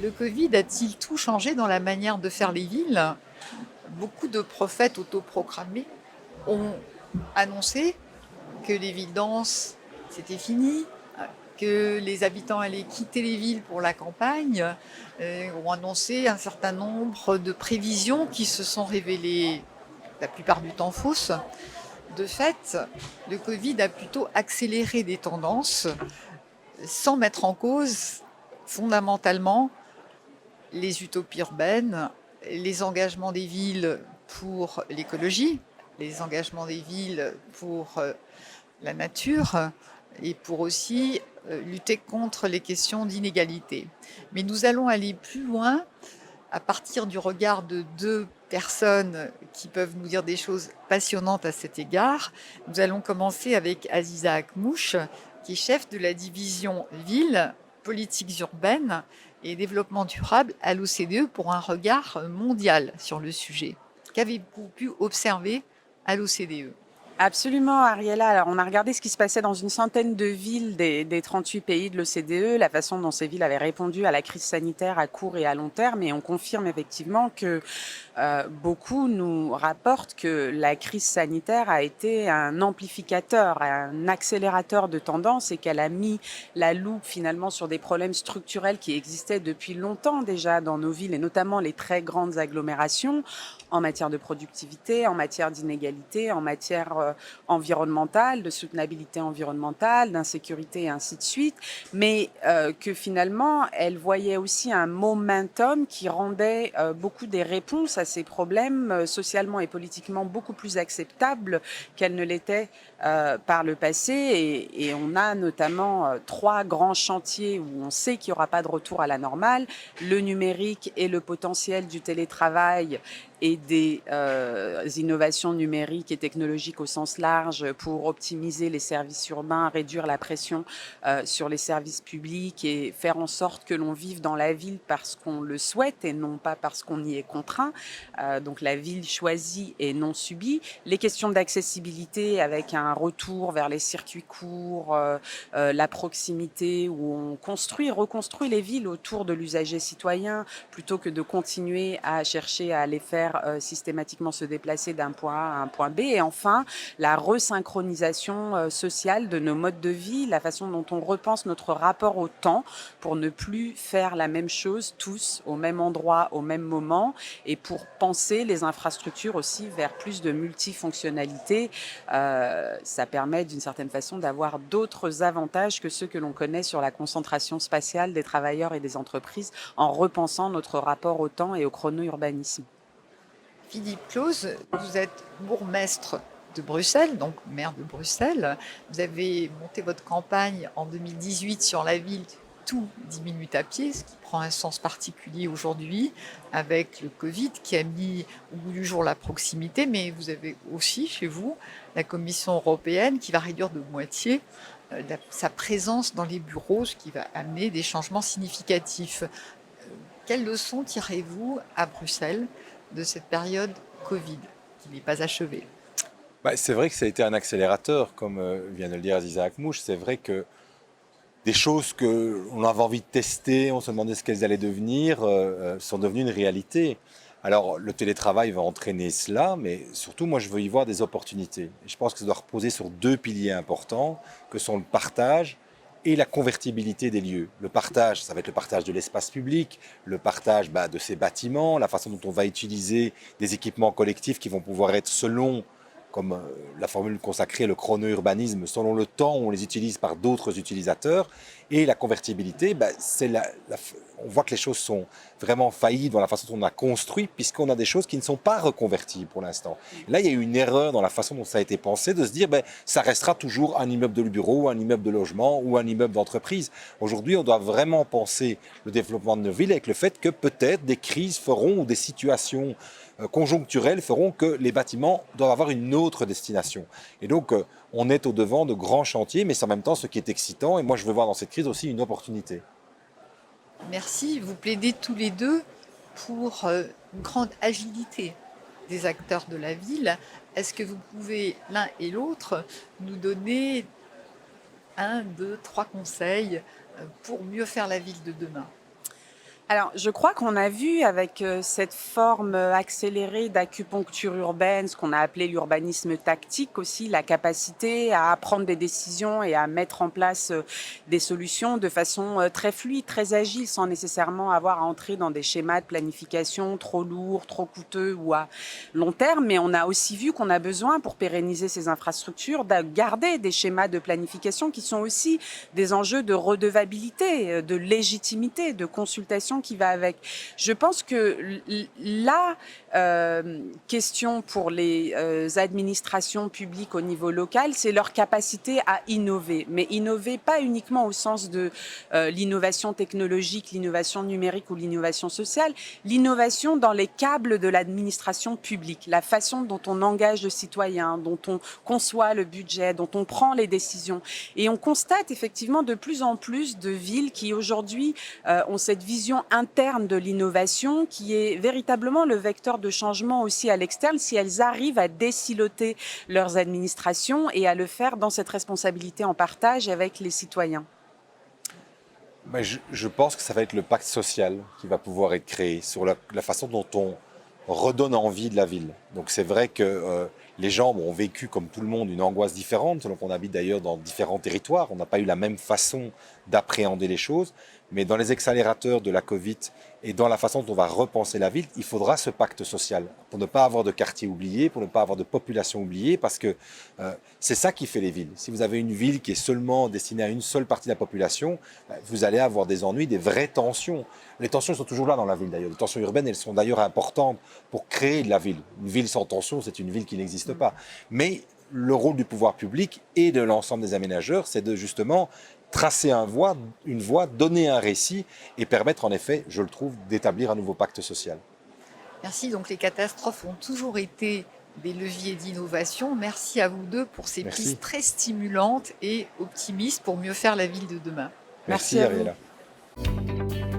Le Covid a-t-il tout changé dans la manière de faire les villes? Beaucoup de prophètes autoproclamés ont annoncé que les villes denses, c'était fini, que les habitants allaient quitter les villes pour la campagne, ont annoncé un certain nombre de prévisions qui se sont révélées la plupart du temps fausses. De fait, le Covid a plutôt accéléré des tendances sans mettre en cause fondamentalement les utopies urbaines, les engagements des villes pour l'écologie, les engagements des villes pour la nature et pour aussi lutter contre les questions d'inégalité. Mais nous allons aller plus loin à partir du regard de deux personnes qui peuvent nous dire des choses passionnantes à cet égard. Nous allons commencer avec Aziza Akmouche, qui est chef de la division Ville, politiques urbaines et développement durable à l'OCDE pour un regard mondial sur le sujet. Qu'avez-vous pu observer à l'OCDE? Absolument, Ariella. Alors, on a regardé ce qui se passait dans une centaine de villes des 38 pays de l'OCDE, la façon dont ces villes avaient répondu à la crise sanitaire à court et à long terme, et on confirme effectivement que beaucoup nous rapportent que la crise sanitaire a été un amplificateur, un accélérateur de tendance et qu'elle a mis la loupe finalement sur des problèmes structurels qui existaient depuis longtemps déjà dans nos villes et notamment les très grandes agglomérations en matière de productivité, en matière d'inégalité, en matière environnementale, de soutenabilité environnementale, d'insécurité et ainsi de suite, mais que finalement elle voyait aussi un momentum qui rendait beaucoup des réponses à ces problèmes socialement et politiquement beaucoup plus acceptables qu'elles ne l'étaient par le passé. Et on a notamment trois grands chantiers où on sait qu'il n'y aura pas de retour à la normale: le numérique et le potentiel du télétravail et des innovations numériques et technologiques au sens large pour optimiser les services urbains, réduire la pression sur les services publics et faire en sorte que l'on vive dans la ville parce qu'on le souhaite et non pas parce qu'on y est contraint. Donc la ville choisie et non subie. Les questions d'accessibilité avec un retour vers les circuits courts, la proximité où on construit, reconstruit les villes autour de l'usager citoyen plutôt que de continuer à chercher à les faire systématiquement se déplacer d'un point A à un point B. Et enfin, la resynchronisation sociale de nos modes de vie, la façon dont on repense notre rapport au temps pour ne plus faire la même chose tous au même endroit, au même moment, et pour penser les infrastructures aussi vers plus de multifonctionnalité. Ça permet d'une certaine façon d'avoir d'autres avantages que ceux que l'on connaît sur la concentration spatiale des travailleurs et des entreprises en repensant notre rapport au temps et au chrono-urbanisme. Philippe Claus, vous êtes bourgmestre de Bruxelles, donc maire de Bruxelles. Vous avez monté votre campagne en 2018 sur la ville tout 10 minutes à pied, ce qui prend un sens particulier aujourd'hui avec le Covid qui a mis au bout du jour la proximité, mais vous avez aussi chez vous la Commission européenne qui va réduire de moitié sa présence dans les bureaux, ce qui va amener des changements significatifs. Quelles leçons tirez-vous à Bruxelles de cette période Covid qui n'est pas achevée? C'est vrai que ça a été un accélérateur, comme vient de le dire Aziza Akmouche. C'est vrai que des choses qu'on avait envie de tester, on se demandait ce qu'elles allaient devenir, sont devenues une réalité. Alors, le télétravail va entraîner cela, mais surtout, moi, je veux y voir des opportunités. Et je pense que ça doit reposer sur deux piliers importants, que sont le partage et la convertibilité des lieux. Le partage, ça va être le partage de l'espace public, le partage de ces bâtiments, la façon dont on va utiliser des équipements collectifs qui vont pouvoir être selon, comme la formule consacrée, le chrono-urbanisme, selon le temps où on les utilise par d'autres utilisateurs. Et la convertibilité, on voit que les choses sont vraiment faillies dans la façon dont on a construit, puisqu'on a des choses qui ne sont pas reconverties pour l'instant. Là, il y a eu une erreur dans la façon dont ça a été pensé, de se dire, ça restera toujours un immeuble de bureau, un immeuble de logement ou un immeuble d'entreprise. Aujourd'hui, on doit vraiment penser le développement de nos villes avec le fait que peut-être des crises feront ou des situations conjoncturelles feront que les bâtiments doivent avoir une autre destination. Et donc, on est au devant de grands chantiers, mais c'est en même temps ce qui est excitant. Et moi, je veux voir dans cette crise aussi une opportunité. Merci. Vous plaidez tous les deux pour une grande agilité des acteurs de la ville. Est-ce que vous pouvez, l'un et l'autre, nous donner un, deux, trois conseils pour mieux faire la ville de demain? Alors, je crois qu'on a vu avec cette forme accélérée d'acupuncture urbaine, ce qu'on a appelé l'urbanisme tactique aussi, la capacité à prendre des décisions et à mettre en place des solutions de façon très fluide, très agile, sans nécessairement avoir à entrer dans des schémas de planification trop lourds, trop coûteux ou à long terme. Mais on a aussi vu qu'on a besoin, pour pérenniser ces infrastructures, de garder des schémas de planification qui sont aussi des enjeux de redevabilité, de légitimité, de consultation qui va avec. Je pense que la question pour les administrations publiques au niveau local, c'est leur capacité à innover. Mais innover pas uniquement au sens de l'innovation technologique, l'innovation numérique ou l'innovation sociale, l'innovation dans les câbles de l'administration publique, la façon dont on engage le citoyen, dont on conçoit le budget, dont on prend les décisions. Et on constate effectivement de plus en plus de villes qui aujourd'hui ont cette vision interne de l'innovation qui est véritablement le vecteur de changement aussi à l'externe si elles arrivent à désiloter leurs administrations et à le faire dans cette responsabilité en partage avec les citoyens. Mais je pense que ça va être le pacte social qui va pouvoir être créé sur la façon dont on redonne envie de la ville. Donc c'est vrai que les gens ont vécu comme tout le monde une angoisse différente, selon qu'on habite d'ailleurs dans différents territoires. On n'a pas eu la même façon d'appréhender les choses. Mais dans les accélérateurs de la Covid et dans la façon dont on va repenser la ville, il faudra ce pacte social pour ne pas avoir de quartiers oubliés, pour ne pas avoir de population oubliée, parce que c'est ça qui fait les villes. Si vous avez une ville qui est seulement destinée à une seule partie de la population, vous allez avoir des ennuis, des vraies tensions. Les tensions sont toujours là dans la ville d'ailleurs. Les tensions urbaines, elles sont d'ailleurs importantes pour créer de la ville. Une ville sans tension, c'est une ville qui n'existe pas. Mais le rôle du pouvoir public et de l'ensemble des aménageurs, c'est de justement tracer une voie, donner un récit et permettre en effet, je le trouve, d'établir un nouveau pacte social. Merci. Donc les catastrophes ont toujours été des leviers d'innovation. Merci à vous deux pour ces Merci. pistes très stimulantes et optimistes pour mieux faire la ville de demain. Merci Merci à vous. Ariella.